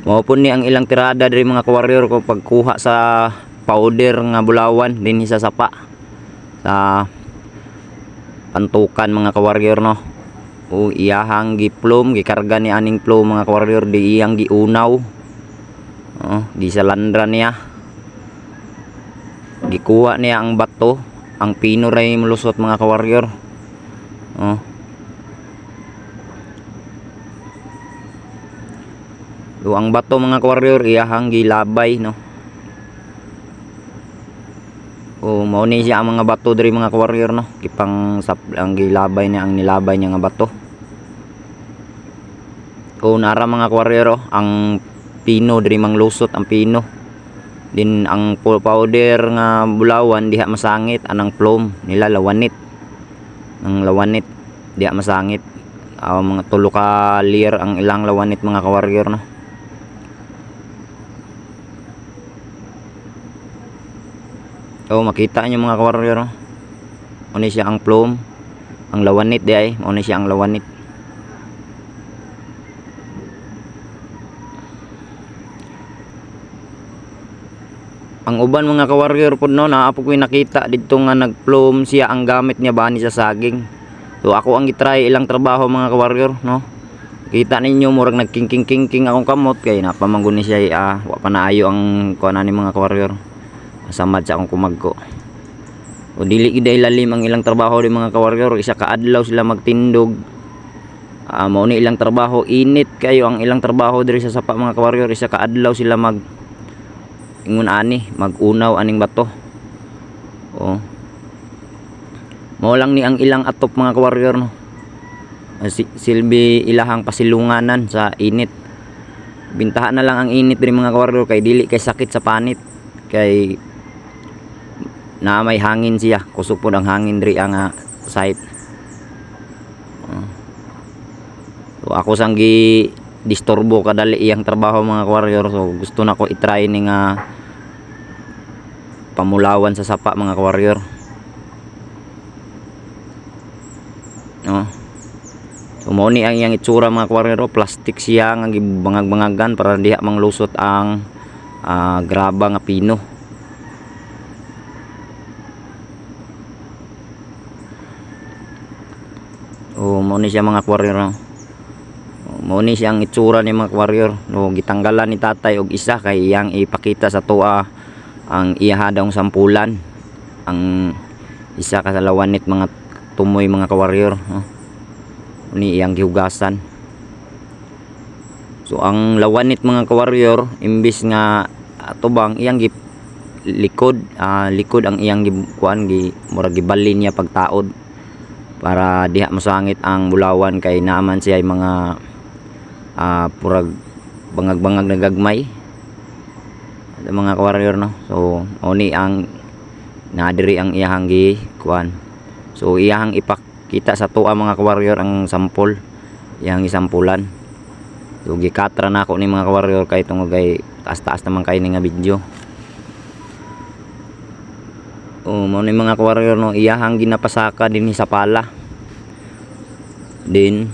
Mao po ni ang ilang tirada diri mga ka-warrior ko pagkuha sa powder nga bulawan din sa sapa sa pantukan mga ka-warrior no. O iyahang giplom gikarga ni aning plom mga ka-warrior di iyang giunaw. Di sa landra niya. Gikuha niya ang bato, ang pino ray mulusot mga ka-warrior. So, ang bato mga ka-warrior iyahang gilabay no. Mao ni siya ang mga bato diri mga ka-warrior no. Kipang ang gilabay niya ang nilabay niya nga bato. Nara mga ka-warrior ang pino diri manglusot ang pino. Din ang powder nga bulawan diha masangit anang plom nila lawanit. Ang lawanit diha masangit. Mga tulo ka layer ang ilang lawanit mga ka-warrior no. Makita nyo mga ka-warrior no? Ano siya ang plum, ang lawanit di ay, ano siya ang lawanit. Ang uban mga ka-warrior po no, naapo ko nakita dito nga nag-plum siya ang gamit niya bani sa saging. So ako ang gitry ilang trabaho mga ka-warrior no. Kita ninyo murag nagking-king akong kamot kay napamanggon ni siya wa pa naayo ang kuan ni mga ka-warrior. Samad sa akong kumagko. Dili gid lalim ang ilang trabaho di mga ka-warrior, isa ka adlaw sila magtindog. Mao ni ilang trabaho, init kayo ang ilang trabaho diri sa sapa mga ka-warrior, isa ka adlaw sila ingon ani, magunaw aning bato. Mao lang ni ang ilang atop mga ka-warrior no. Silbi ilahang pasilunganan sa init. Bintahan na lang ang init diri mga ka-warrior kay dili kay sakit sa panit. Kay na may hangin siya, kusog po ang hangin diri ang site. So ako sang gi disturbo kadali iyang trabaho mga ka-warrior, so gusto na ko i-try ning pamulawan sa sapa mga ka-warrior. So mo ni ang iyang itsura mga ka-warrior, plastic siya nga gibangag-bangagan para diha manglusot ang graba nga pino. Mao ni siya mga ka-warrior no. Mao ni siya ang itsura ni mga ka-warrior no. Gitanggalan ni tatay og isa kay iyang ipakita sa tuwa ang iya daw sampulan ang isa ka sa lawanit mga tumoy mga ka-warrior no. Ni iyang gihugasan. So ang lawanit mga ka-warrior imbis nga tubang iyang likod ang iyang kuan murag gibalin niya pagtaod para diha masangit ang bulawan kay naaman siya ay mga purag bangag-bangag na gagmay mga ka-warrior no. So oni ang nadiri ang iyahang kuan. So iyahang ipakita sa tuwa mga ka-warrior ang sampol iyang isampulan. So gikatra na ako ni mga ka-warrior kay tungod kay taas-taas naman kay ni nga video. Mao ni mga ka-warrior no, iyahang ginapasaka din sa pala. Din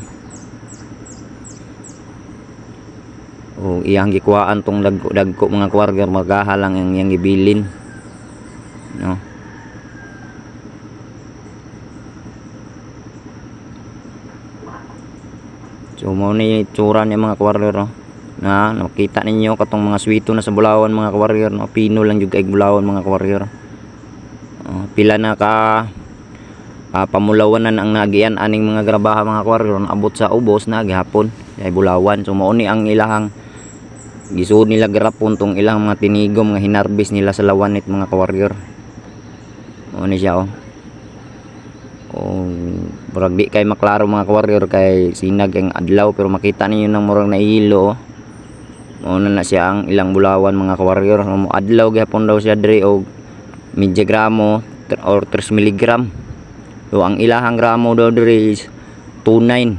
iyang gikuhaan tong dagko mga ka-warrior, magahalang ang iyang gibilin no. So mao ni itsura ni mga ka-warrior no. Na nakita ninyo katong mga swito na sa bulawan mga ka-warrior no, pino lang jud kay bulawan mga ka-warrior. Pila na ka pamulawanan ang nagian aning mga grabaha mga ka-warrior, abot sa ubos na gihapon ay bulawan. So mao ni ang ilahang gisuod nila garapon tong ilang mga tinigom nga hinarbis nila sa lawanit mga ka-warrior. Mao ni siya murag di kay maklaro mga ka-warrior kay sinag ang adlaw, pero makita ninyo nang murag naihilo. Mao na siya ang ilang bulawan mga ka-warrior. Adlaw gihapon daw siya diri og media gramo or 3 miligram. So ang ilahang gramo daw diri is 29.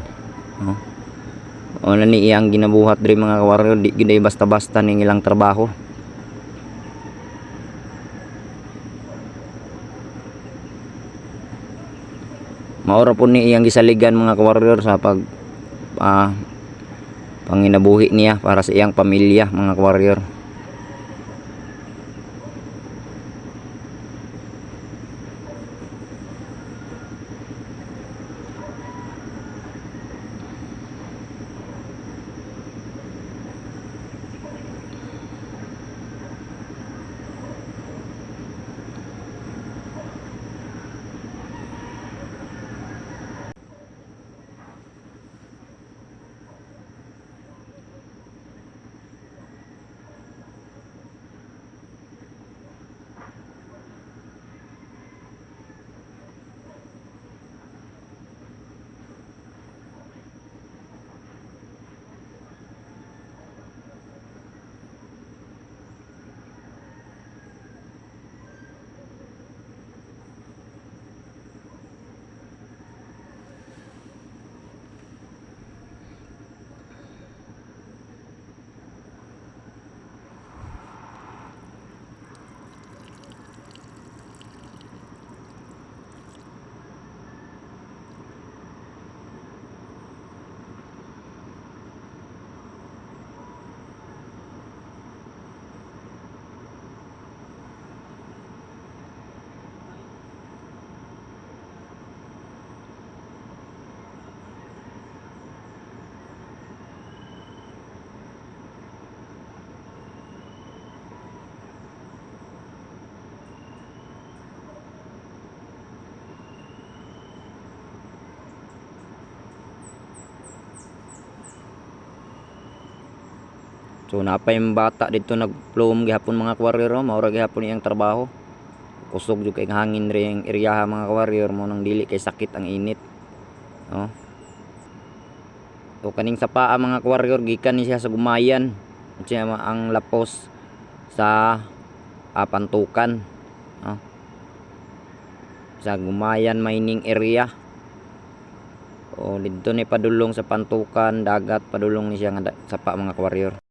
Na ni iyang ginabuhat diri mga ka-warrior, di gid basta-basta ning ilang trabaho. Maura po ni iyang gisaligan mga ka-warrior sa panginabuhi niya para sa iyang pamilya mga warrior. So napay yung bata dito nagplum gihapon mga warrior, maura gihapon iyang trabaho. Kusog jud kay hangin ri ang area mga warrior mo nang dili kay sakit ang init. Oh. So kaning sa paa mga warrior gikan ni siya sa gumayan. Siya ang lapos sa pantukan. Oh. Sa gumayan mining area. O dito ni padulong sa pantukan dagat padulong ni siya nga sa paa mga warrior.